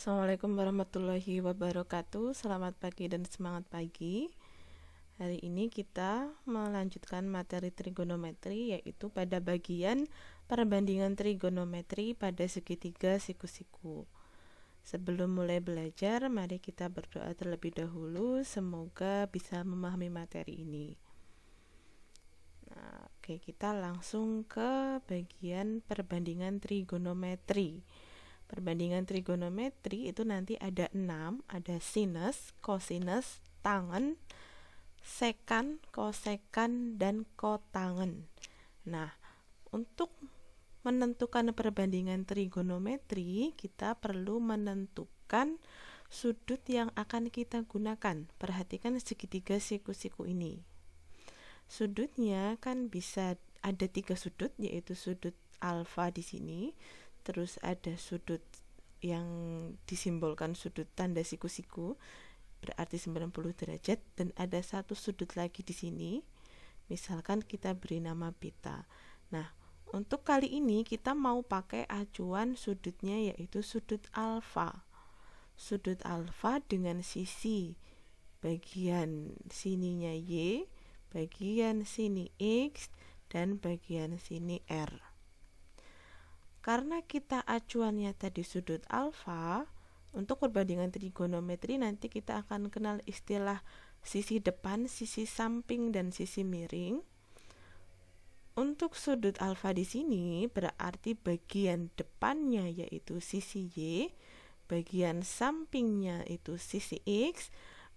Assalamualaikum warahmatullahi wabarakatuh. Selamat pagi dan semangat pagi. Hari ini kita melanjutkan materi trigonometri, yaitu pada bagian perbandingan trigonometri pada segitiga siku-siku. Sebelum mulai belajar, mari kita berdoa terlebih dahulu. Semoga bisa memahami materi ini. Oke, kita langsung ke bagian perbandingan trigonometri. Perbandingan trigonometri itu nanti ada 6, ada sinus, kosinus, tangen, sekan, kosekan, dan kotangen. Nah, untuk menentukan perbandingan trigonometri, kita perlu menentukan sudut yang akan kita gunakan. Perhatikan segitiga siku-siku ini. Sudutnya kan bisa ada 3 sudut, yaitu sudut alfa di sini, terus ada sudut yang disimbolkan sudut tanda siku-siku, berarti 90 derajat, dan ada satu sudut lagi di sini, misalkan kita beri nama beta. Nah, untuk kali ini kita mau pakai acuan sudutnya, yaitu sudut alfa. Sudut alfa dengan sisi bagian sininya Y, bagian sini X, dan bagian sini R. Karena kita acuannya tadi sudut alfa, untuk perbandingan trigonometri nanti kita akan kenal istilah sisi depan, sisi samping, dan sisi miring. Untuk sudut alfa di sini berarti bagian depannya yaitu sisi Y, bagian sampingnya itu sisi X,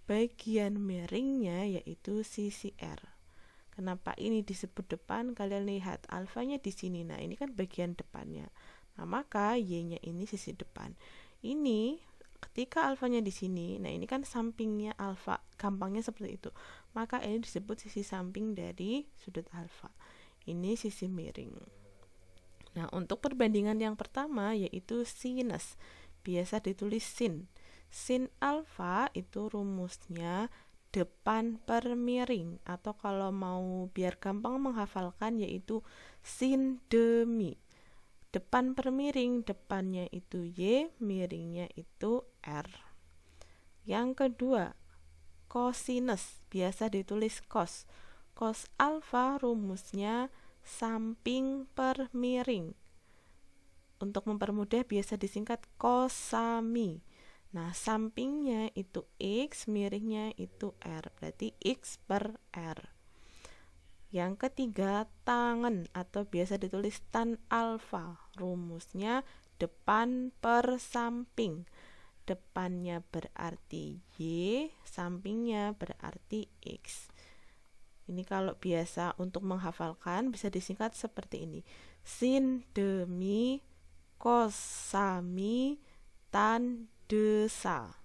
bagian miringnya yaitu sisi R. Kenapa ini disebut depan? Kalian lihat alfanya di sini. Nah, ini kan bagian depannya. Nah, maka Y-nya ini sisi depan. Ini ketika alfanya di sini, nah ini kan sampingnya alfa. Gampangnya seperti itu. Maka ini disebut sisi samping dari sudut alfa. Ini sisi miring. Nah, untuk perbandingan yang pertama yaitu sinus. Biasa ditulis sin. Sin alfa itu rumusnya depan per miring, atau kalau mau biar gampang menghafalkan yaitu sin demi. Depan per miring, depannya itu Y, miringnya itu R. Yang kedua, kosinus, biasa ditulis cos. Cos alfa rumusnya samping per miring. Untuk mempermudah biasa disingkat kosami. Nah, sampingnya itu X, miringnya itu R, berarti X per R. Yang ketiga, tangen atau biasa ditulis tan alfa. Rumusnya depan per samping. Depannya berarti Y, sampingnya berarti X. Ini kalau biasa untuk menghafalkan bisa disingkat seperti ini. Sin demi kosami tan desa.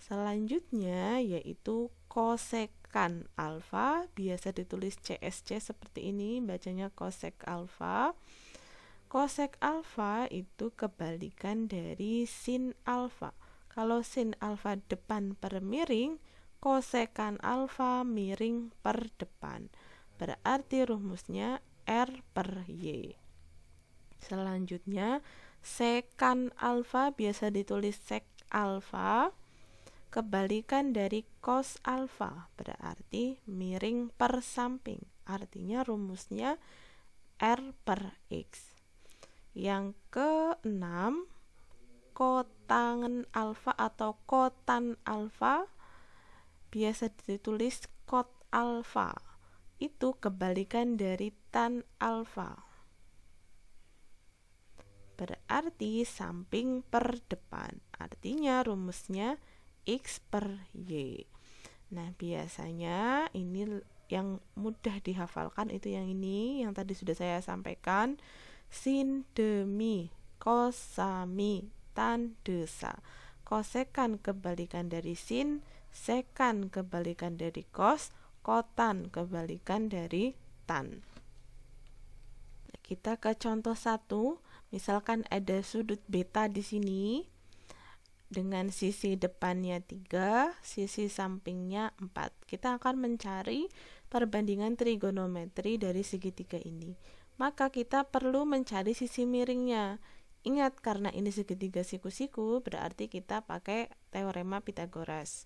Selanjutnya yaitu kosekan alfa, biasa ditulis CSC seperti ini, bacanya kosek alfa. Kosek alfa itu kebalikan dari sin alfa. Kalau sin alfa depan per miring, kosekan alfa miring per depan. Berarti rumusnya R per Y. Selanjutnya sekan alfa, biasa ditulis sek alfa, kebalikan dari cos alfa, berarti miring per samping, artinya rumusnya R per X. Yang keenam, kotangen alfa atau kotan alfa, biasa ditulis kot alfa, itu kebalikan dari tan alfa, berarti samping per depan, artinya rumusnya X per Y. Nah, biasanya ini yang mudah dihafalkan itu yang ini, yang tadi sudah saya sampaikan, sin demi kosami tan desa. Kosekan kebalikan dari sin, sekan kebalikan dari kos, kotan kebalikan dari tan. Kita ke contoh 1. Misalkan ada sudut beta di sini dengan sisi depannya 3, sisi sampingnya 4. Kita akan mencari perbandingan trigonometri dari segitiga ini. Maka kita perlu mencari sisi miringnya. Ingat, karena ini segitiga siku-siku, berarti kita pakai teorema Pythagoras.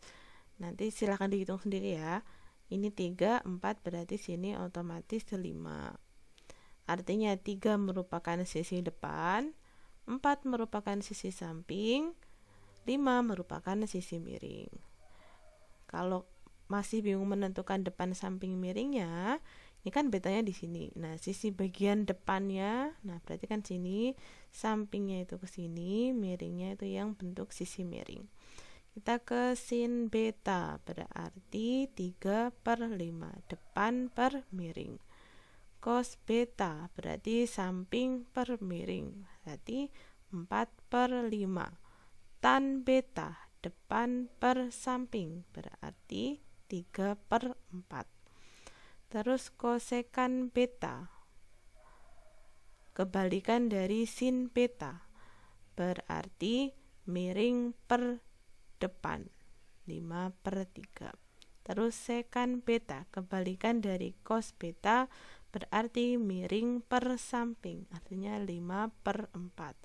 Nanti silahkan dihitung sendiri ya. Ini 3, 4, berarti sini otomatis 5. Artinya 3 merupakan sisi depan, 4 merupakan sisi samping, 5 merupakan sisi miring. Kalau masih bingung menentukan depan samping miringnya, ini kan betanya di sini. Nah, sisi bagian depannya, nah berarti kan sini, sampingnya itu ke sini, miringnya itu yang bentuk sisi miring. Kita ke sin beta, berarti 3/5, depan per miring. Cos beta, berarti samping per miring, berarti 4/5. Tan beta, depan per samping, berarti 3/4. Terus kosekan beta, kebalikan dari sin beta, berarti miring per depan, 5/3. Terus sekan beta, kebalikan dari cos beta, berarti miring per samping, artinya 5/4.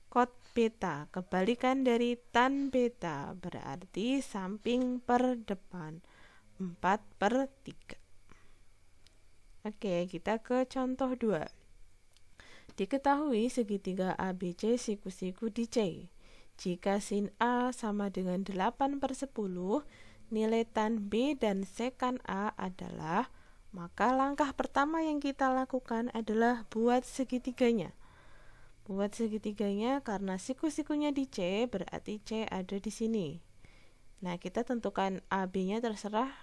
Cot beta, kebalikan dari tan beta, berarti samping per depan, 4/3. Oke, kita ke contoh 2. Diketahui segitiga ABC siku-siku di C. Jika sin A sama dengan 8/10, nilai tan B dan sekan A adalah, maka langkah pertama yang kita lakukan adalah buat segitiganya. Buat segitiganya karena siku-sikunya di C, berarti C ada di sini. Nah, kita tentukan AB-nya terserah.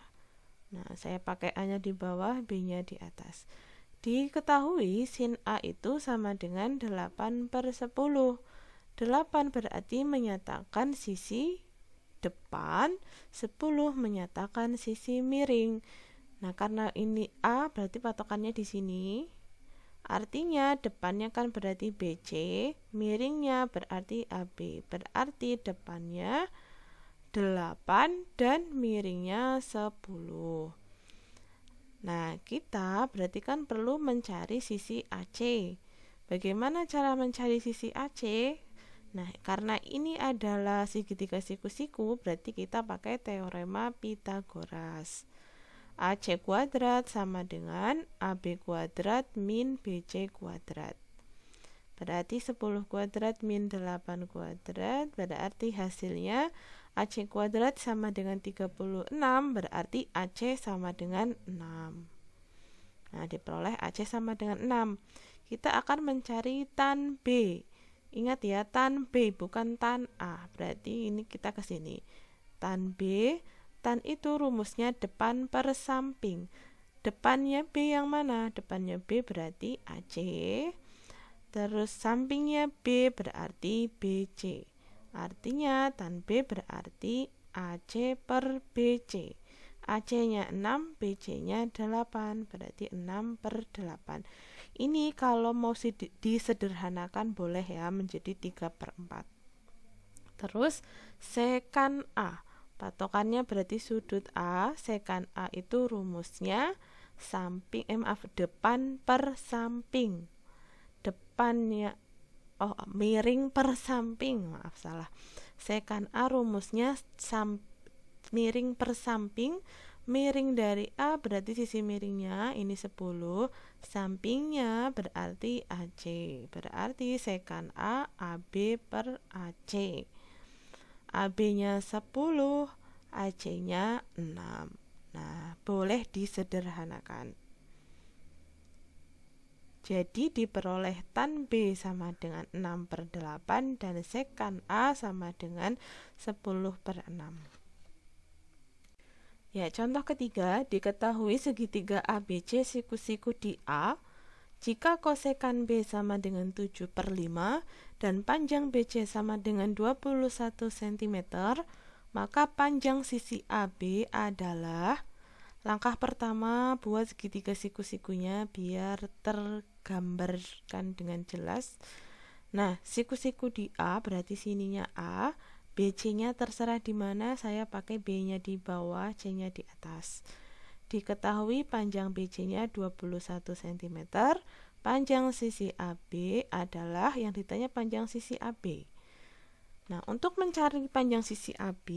Nah, saya pakai A-nya di bawah, B-nya di atas. Diketahui sin A itu sama dengan 8/10. 8 berarti menyatakan sisi depan, 10 menyatakan sisi miring. Nah, karena ini A berarti patokannya di sini. Artinya depannya kan berarti BC, miringnya berarti AB. Berarti depannya 8 dan miringnya 10. Nah, kita berarti kan perlu mencari sisi AC. Bagaimana cara mencari sisi AC? Nah, karena ini adalah segitiga siku-siku, berarti kita pakai teorema Pythagoras. AC kuadrat sama dengan AB kuadrat min BC kuadrat. Berarti 10 kuadrat min 8 kuadrat, berarti hasilnya AC kuadrat sama dengan 36, berarti AC sama dengan 6. Nah, diperoleh AC sama dengan 6. Kita akan mencari tan B. Ingat ya, tan B bukan tan A. Berarti ini kita ke sini. Tan B, tan itu rumusnya depan per samping. Depannya B yang mana? Depannya B berarti AC. Terus sampingnya B berarti BC. Artinya tan B berarti AC per BC. AC-nya 6, BC-nya 8, berarti 6/8. Ini kalau mau disederhanakan boleh ya menjadi 3/4. Terus sekan A, patokannya berarti sudut A. Sekan A itu rumusnya depan per samping. Depannya miring per samping, maaf salah. Sekan A rumusnya miring per samping. Miring dari A berarti sisi miringnya ini 10, sampingnya berarti AC. Berarti sekan A AB per AC. AB-nya 10, AC-nya 6. Nah, boleh disederhanakan. Jadi diperoleh tan B sama dengan 6/8 dan sekan A sama dengan 10/6. Ya, contoh ketiga, diketahui segitiga ABC siku-siku di A. Jika kosekan B sama dengan 7/5 dan panjang BC sama dengan 21 cm, maka panjang sisi AB adalah, langkah pertama buat segitiga siku-sikunya biar tergambarkan dengan jelas. Nah, siku-siku di A berarti sininya A, BC-nya terserah di mana, saya pakai B-nya di bawah, C-nya di atas. Diketahui panjang BC-nya 21 cm, Panjang sisi AB adalah yang ditanya panjang sisi AB. Nah, untuk mencari panjang sisi AB,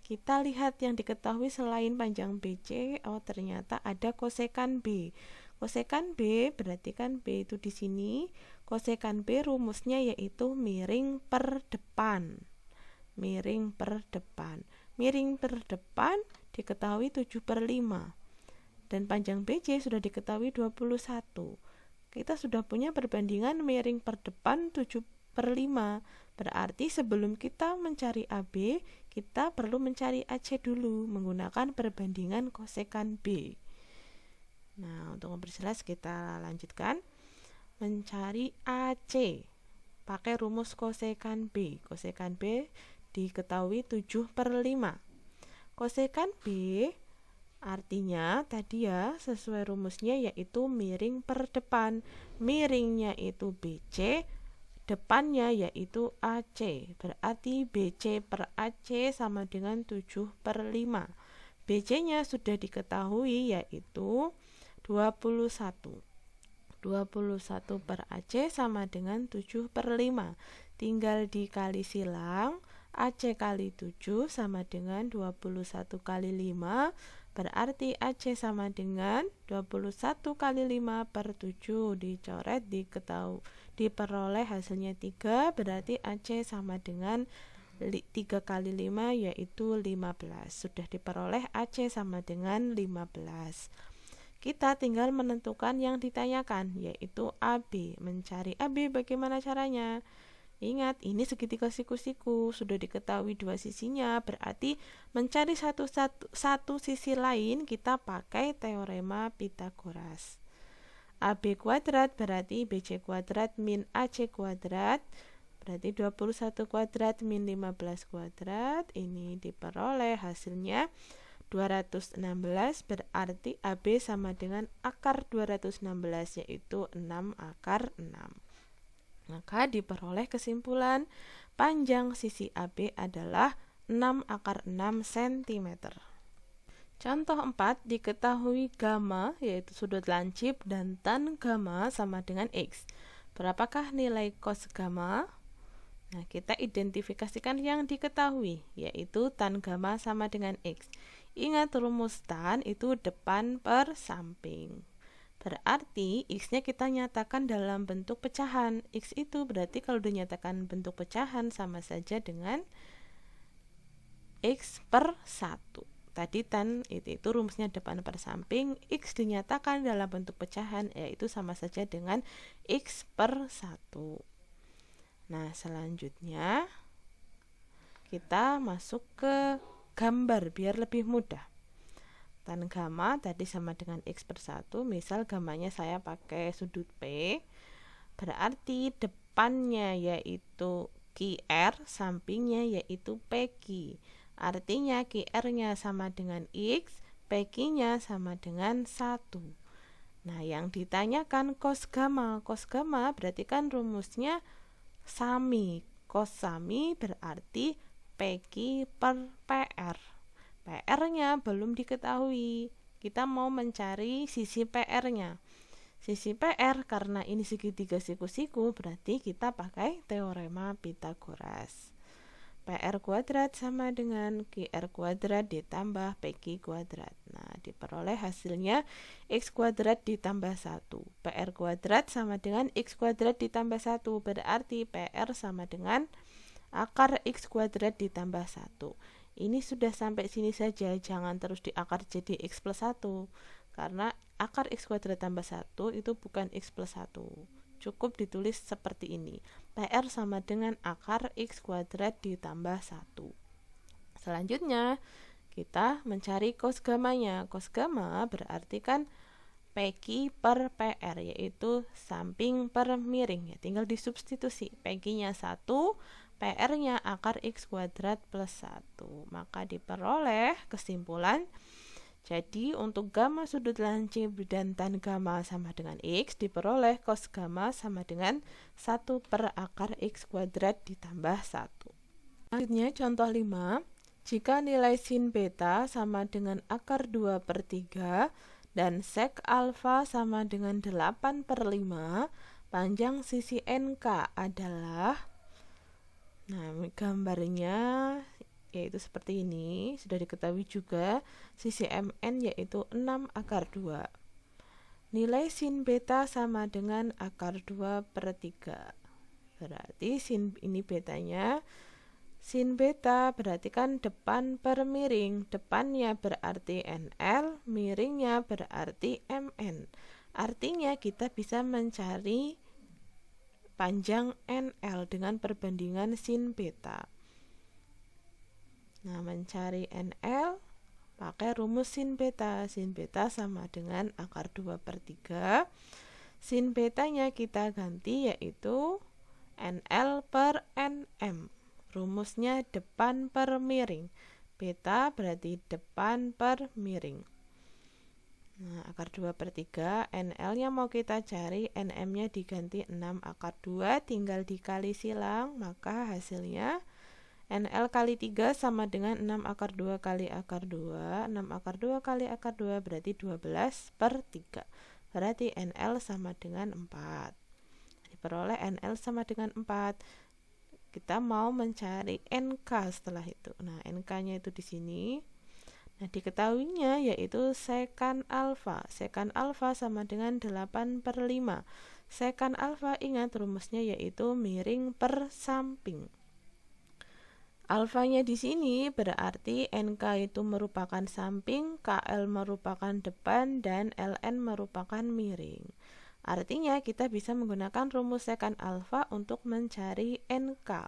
kita lihat yang diketahui selain panjang BC, oh ternyata ada kosekan B. Kosekan B berarti kan B itu di sini. Kosekan B rumusnya yaitu miring per depan. Miring per depan. Miring per depan diketahui 7/5. Dan panjang BC sudah diketahui 21. Kita sudah punya perbandingan miring per depan 7/5. Berarti sebelum kita mencari AB, kita perlu mencari AC dulu menggunakan perbandingan kosekan B. Nah, untuk memperjelas kita lanjutkan. Mencari AC pakai rumus kosekan B. Kosekan B diketahui 7/5. Kosekan B artinya tadi ya sesuai rumusnya yaitu miring per depan. Miringnya itu BC, depannya yaitu AC. Berarti BC per AC sama dengan 7/5. BC-nya sudah diketahui yaitu 21. 21 per AC sama dengan 7/5. Tinggal dikali silang. AC kali 7 sama dengan 21 kali 5. Berarti AC sama dengan 21 kali 5 per 7. Dicoret, diperoleh hasilnya 3. Berarti AC sama dengan 3 kali 5 yaitu 15. Sudah diperoleh AC sama dengan 15. Kita tinggal menentukan yang ditanyakan yaitu AB. Mencari AB bagaimana caranya? Ingat, ini segitiga siku-siku, sudah diketahui dua sisinya, berarti mencari satu sisi lain kita pakai teorema Pythagoras. AB kuadrat berarti BC kuadrat min AC kuadrat, berarti 21 kuadrat min 15 kuadrat, ini diperoleh hasilnya 216, berarti AB sama dengan akar 216 yaitu 6 akar 6. Maka diperoleh kesimpulan panjang sisi AB adalah 6 akar 6 cm. Contoh 4, diketahui gamma yaitu sudut lancip dan tan gamma sama dengan X. Berapakah nilai cos gamma? Nah, kita identifikasikan yang diketahui yaitu tan gamma sama dengan X. Ingat rumus tan itu depan per samping. Berarti X-nya kita nyatakan dalam bentuk pecahan. X itu berarti kalau dinyatakan bentuk pecahan sama saja dengan X per 1. Tadi tan itu rumusnya depan per samping. X dinyatakan dalam bentuk pecahan yaitu sama saja dengan X per 1. Nah, selanjutnya kita masuk ke gambar biar lebih mudah. Tan gamma tadi sama dengan X per 1. Misal gammanya saya pakai sudut P. Berarti depannya yaitu QR, sampingnya yaitu PQ. Artinya QR-nya sama dengan X, PQ-nya sama dengan 1. Nah, yang ditanyakan cos gamma. Cos gamma berarti kan rumusnya sami. Cos sami berarti PQ per PR. PR-nya belum diketahui. Kita mau mencari sisi PR-nya. Sisi PR karena ini segitiga siku-siku berarti kita pakai teorema Pythagoras. PR kuadrat sama dengan QR kuadrat ditambah PQ kuadrat. Nah, diperoleh hasilnya X kuadrat ditambah 1. PR kuadrat sama dengan X kuadrat ditambah 1. Berarti PR sama dengan akar X kuadrat ditambah 1. Ini sudah sampai sini saja, jangan terus diakar jadi X plus 1. Karena akar X kuadrat tambah 1 itu bukan X plus 1. Cukup ditulis seperti ini. PR sama dengan akar X kuadrat ditambah 1. Selanjutnya, kita mencari cos gammanya. Cos gamma berarti kan PQ per PR, yaitu samping per miring. Ya, tinggal disubstitusi. PQ-nya 1, PR-nya akar X kuadrat plus 1. Maka diperoleh kesimpulan. Jadi untuk gamma sudut lancip dan tan gamma sama dengan X, diperoleh cos gamma sama dengan 1 per akar X kuadrat ditambah 1. Selanjutnya contoh 5. Jika nilai sin beta sama dengan akar 2/3 Dan sek alfa sama dengan 8/5. Panjang sisi NK adalah, nah gambarnya yaitu seperti ini. Sudah diketahui juga sisi MN yaitu 6/2. Nilai sin beta sama dengan akar 2/3. Berarti sin ini betanya. Sin beta berarti kan depan per miring. Depannya berarti NL, miringnya berarti MN. Artinya kita bisa mencari panjang NL dengan perbandingan sin beta. Nah, mencari NL pakai rumus sin beta. Sin beta sama dengan akar 2/3. Sin betanya kita ganti yaitu NL per NM. Rumusnya depan per miring. Beta berarti depan per miring. Nah, akar 2/3. NL-nya mau kita cari, NM-nya diganti 6/2, tinggal dikali silang, maka hasilnya NL kali 3 sama dengan 6/2 kali akar 2. 6/2 kali akar 2 berarti 12/3. Berarti NL sama dengan 4. Diperoleh NL sama dengan 4. Kita mau mencari NK setelah itu. Nah, NK-nya itu di sini. Nah, diketahuinya yaitu sekan alfa. Sekan alfa sama dengan 8/5. Sekan alfa ingat rumusnya yaitu miring per samping. Alfanya di sini berarti NK itu merupakan samping, KL merupakan depan, dan LN merupakan miring. Artinya kita bisa menggunakan rumus sekan alfa untuk mencari NK.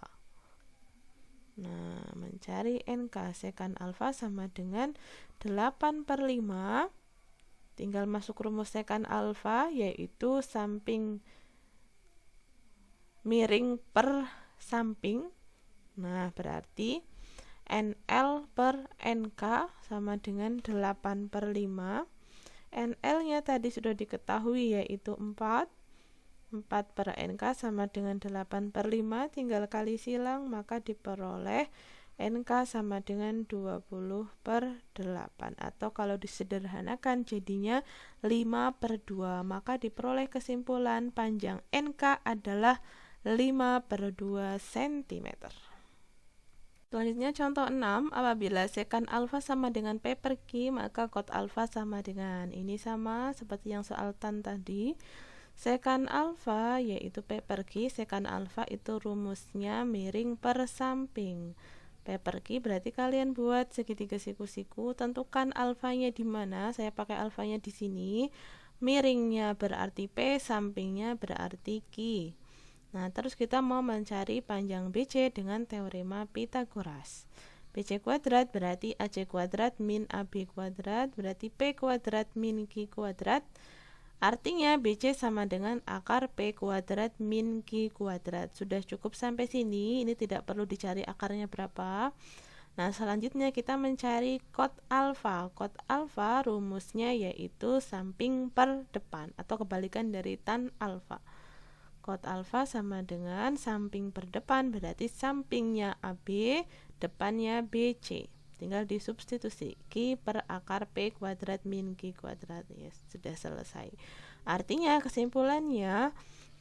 Nah, mencari NK sekan alfa sama dengan 8/5. Tinggal masuk rumus sekan alfa yaitu samping miring per samping. Nah, berarti NL per NK sama dengan 8/5. NL-nya tadi sudah diketahui yaitu 4. 4 per NK sama dengan 8/5, tinggal kali silang, maka diperoleh NK sama dengan 20/8. Atau kalau disederhanakan jadinya 5/2. Maka diperoleh kesimpulan panjang NK adalah 5/2 cm. Selanjutnya contoh 6, apabila sekan alfa sama dengan P per Q, maka kot alfa sama dengan, ini sama seperti yang soal tan tadi. Sekan alfa yaitu P per Q, sekan alfa itu rumusnya miring per samping. P per Q berarti kalian buat segitiga siku-siku, tentukan alfanya di mana. Saya pakai alfanya di sini. Miringnya berarti P, sampingnya berarti Q. Nah, terus kita mau mencari panjang BC dengan teorema Pythagoras. BC kuadrat berarti AC kuadrat min AB kuadrat berarti P kuadrat min Q kuadrat. Artinya BC sama dengan akar P kuadrat min Q kuadrat. Sudah cukup sampai sini, ini tidak perlu dicari akarnya berapa. Nah, selanjutnya kita mencari kot alfa. Kot alfa rumusnya yaitu samping per depan atau kebalikan dari tan alfa. Kot alfa sama dengan samping per depan berarti sampingnya AB, depannya BC. Tinggal disubstitusi. Q per akar P kuadrat min Q kuadrat. Ya, sudah selesai. Artinya kesimpulannya,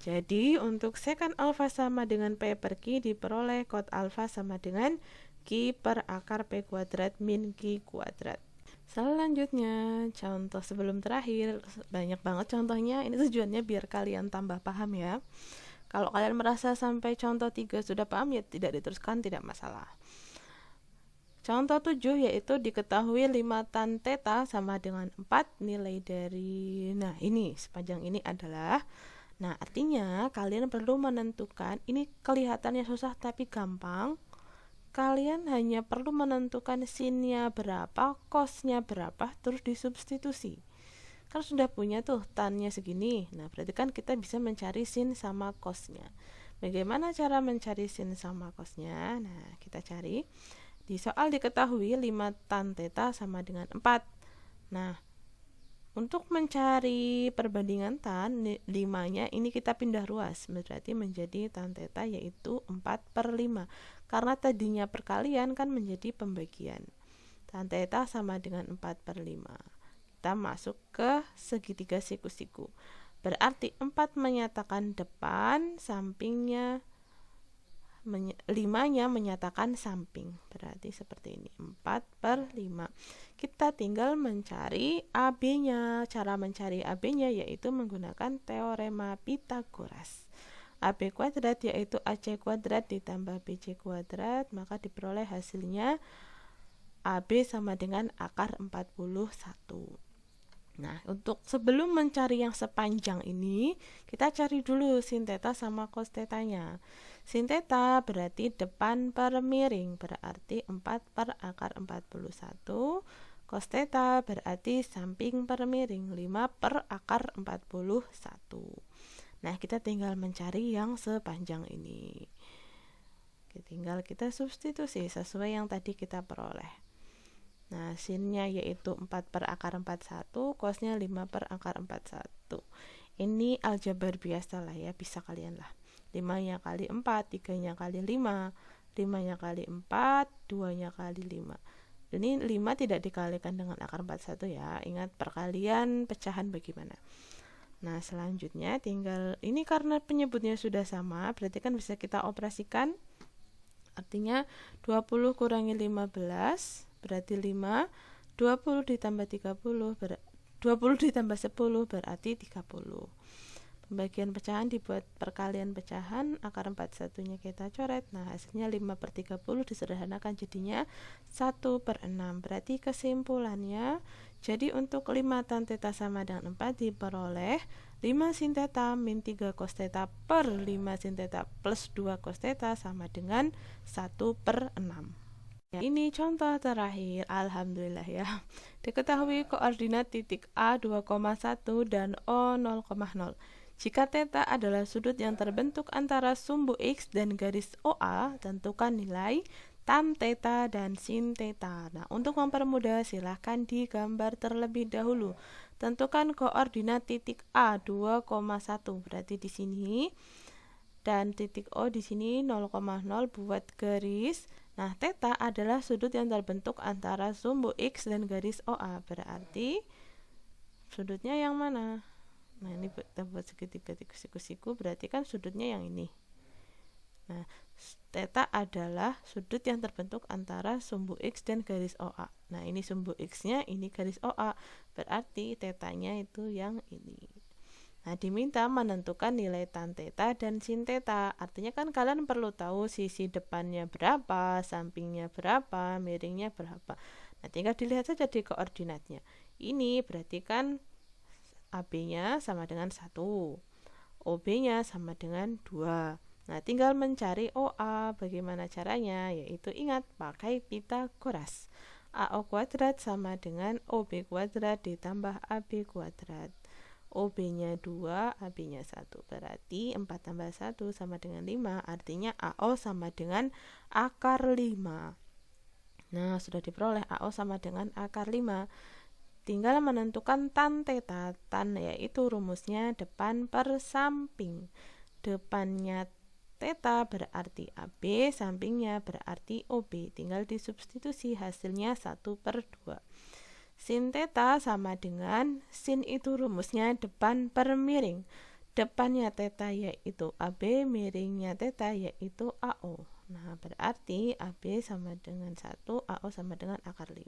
jadi untuk sekan alfa sama dengan P per Q diperoleh kot alfa sama dengan Q per akar P kuadrat min Q kuadrat. Selanjutnya, contoh sebelum terakhir, banyak banget contohnya, ini tujuannya biar kalian tambah paham ya. Kalau kalian merasa sampai contoh 3 sudah paham, ya tidak diteruskan, tidak masalah. Contoh 7 yaitu diketahui 5 tan theta sama dengan 4 nilai dari, nah ini, sepanjang ini adalah, nah artinya kalian perlu menentukan, ini kelihatannya susah tapi gampang. Kalian hanya perlu menentukan sinnya berapa, cosnya berapa, terus disubstitusi. Kan sudah punya tuh tannya segini. Nah, berarti kan kita bisa mencari sin sama cosnya. Bagaimana cara mencari sin sama cosnya? Nah, kita cari. Di soal diketahui 5 tan theta sama dengan 4. Nah, untuk mencari perbandingan tan 5-nya ini kita pindah ruas, berarti menjadi tan theta yaitu 4/5. Karena tadinya perkalian kan menjadi pembagian. Tan theta sama dengan 4/5. kita masuk ke segitiga siku-siku. Berarti 4 menyatakan depan, sampingnya 5-nya menyatakan samping. Berarti seperti ini, 4/5. Kita tinggal mencari AB-nya. Cara mencari AB-nya yaitu menggunakan teorema Pythagoras. AB kuadrat yaitu AC kuadrat ditambah BC kuadrat, maka diperoleh hasilnya AB sama dengan akar 41. Nah, untuk sebelum mencari yang sepanjang ini, kita cari dulu sin theta sama cos theta-nya. Sin theta berarti depan per miring, berarti 4 per akar 41. Cos theta berarti samping per miring, 5 per akar 41. Nah, kita tinggal mencari yang sepanjang ini. Tinggal kita substitusi sesuai yang tadi kita peroleh. Nah, sinnya yaitu 4 per akar 41, cosnya 5 per akar 41. Ini aljabar biasa lah ya, bisa kalian lah. 5-nya kali 4, 3-nya kali 5, 5-nya kali 4, 2-nya kali 5. Ini 5 tidak dikalikan dengan akar 41 ya. Ingat perkalian pecahan bagaimana. Nah, selanjutnya tinggal ini karena penyebutnya sudah sama, berarti kan bisa kita operasikan. Artinya 20 kurangi 15 berarti 5, 20 ditambah 30 20 ditambah 10 berarti 30. Pembagian pecahan dibuat perkalian pecahan, akar 41-nya kita coret. Nah, hasilnya 5 per 30 disederhanakan jadinya 1 per 6. Berarti kesimpulannya, jadi untuk 5 tan theta sama dengan 4 diperoleh 5 sin theta min 3 cos theta per 5 sin theta plus 2 cos theta sama dengan 1 per 6. Ya, ini contoh terakhir. Alhamdulillah ya. Diketahui koordinat titik A 2,1 dan O 0,0. Jika theta adalah sudut yang terbentuk antara sumbu X dan garis OA, tentukan nilai tan theta dan sin theta. Nah, untuk mempermudah silahkan digambar terlebih dahulu. Tentukan koordinat titik A 2,1 berarti di sini, dan titik O di sini 0,0 buat garis. Nah, theta adalah sudut yang terbentuk antara sumbu X dan garis OA, berarti sudutnya yang mana? Nah, ini kita buat segitiga siku-siku, berarti kan sudutnya yang ini. Nah, theta adalah sudut yang terbentuk antara sumbu X dan garis OA. Nah, ini sumbu X-nya, ini garis OA, berarti theta-nya itu yang ini. Nah, diminta menentukan nilai tan theta dan sin theta. Artinya kan kalian perlu tahu sisi depannya berapa, sampingnya berapa, miringnya berapa. Nah, tinggal dilihat saja di koordinatnya. Ini berarti kan AB-nya sama dengan 1, OB-nya sama dengan 2. Nah, tinggal mencari OA. Bagaimana caranya? Yaitu ingat, pakai Pythagoras. AO kuadrat sama dengan OB kuadrat ditambah AB kuadrat. OB-nya 2, AB-nya 1. Berarti 4 tambah 1 sama dengan 5. Artinya AO sama dengan akar 5. Nah, sudah diperoleh AO sama dengan akar 5. Tinggal menentukan tan theta. Tan yaitu rumusnya depan per samping. Depannya theta berarti AB, sampingnya berarti OB. Tinggal disubstitusi, hasilnya 1 per 2. Sin theta sama dengan, sin itu rumusnya depan per miring. Depannya theta yaitu AB, miringnya theta yaitu AO. Nah, berarti AB sama dengan 1, AO sama dengan akar 5.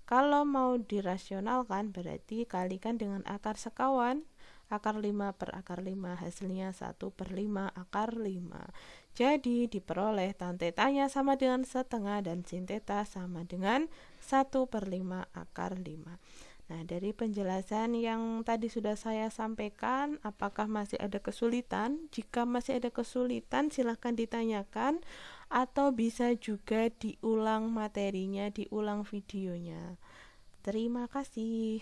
Kalau mau dirasionalkan berarti kalikan dengan akar sekawan. Akar 5 per akar 5 hasilnya 1 per 5 akar 5. Jadi diperoleh tan theta-nya sama dengan setengah dan sin theta sama dengan 1 per 5 akar 5. Nah, dari penjelasan yang tadi sudah saya sampaikan, apakah masih ada kesulitan? Jika masih ada kesulitan, silahkan ditanyakan, atau bisa juga diulang materinya, diulang videonya. Terima kasih.